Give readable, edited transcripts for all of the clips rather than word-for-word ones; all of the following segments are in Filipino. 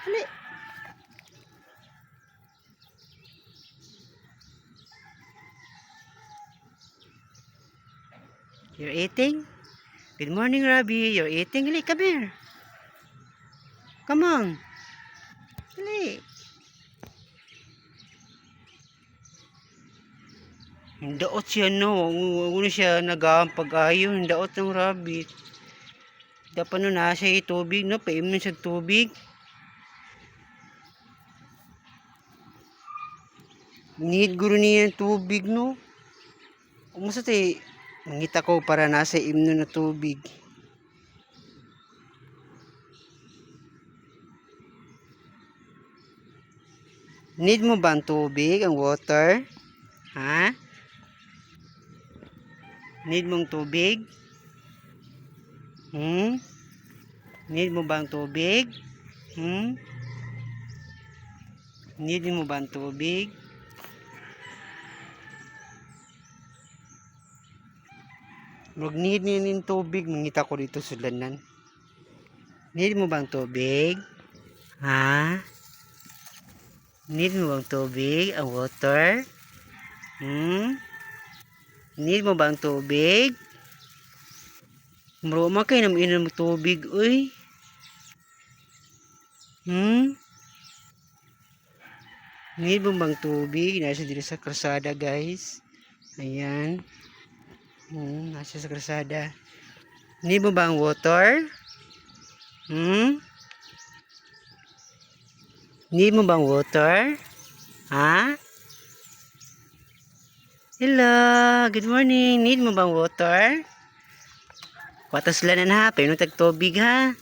Dali. You're eating? Good morning, Robbie. You're eating? Dali, come here. Come on. Dali. Daot siya, no. Una siya nag-pag-ayo. Daot ng rabbit. Dapat no nasa tubig, no. Painom siya tubig. Need guro niya ng tubig, no. Kumusta tayo? Mangita ko para nasa imno na tubig. Need mo ba ang tubig, ang water? Ha? Need mong tubig? Need mo ba ang tubig? Need mo ba ang tubig? Mag-need niya ng tubig. Mangita ko dito sa lanan. Need mo bang tubig? Ha? Need mo bang tubig? Ang water? Need mo bang tubig? Maruma kayo naman inom tubig, uy. Need mo bang tubig? Nasa dito sa krasada, guys. Ayan. Nasa sa krasada. Need mo bang water? Need mo bang water? Ha? Hello, good morning. Need mo bang water? Kwatas lanan ha, pero tag tubig ha.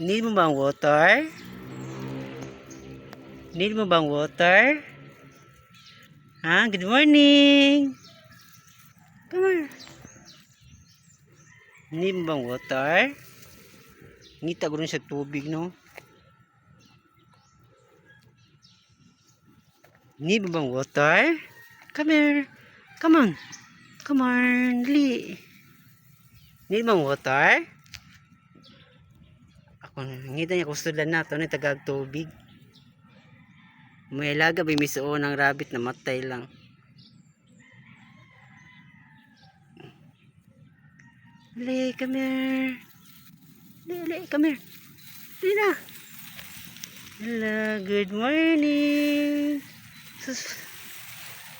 Need mo bang water? Need mo bang water? Ha? Good morning. Come on. Need mo bang water? Ngita ko rin sa tubig, no? Need mo bang water? Come here. Come on. Come on. Dali. Need mo bang water? Ako, ngita niya kustulan na ito na tagag tubig. May laga, may misuo ng rabbit na matay lang. Dali, come here. Dali, come here. Dali na. Hello, good morning. Sus.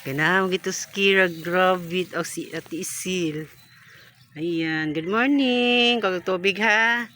Ganang gitu skira rabbit o si ati isil. Ayan, good morning. Kagag tubig ha.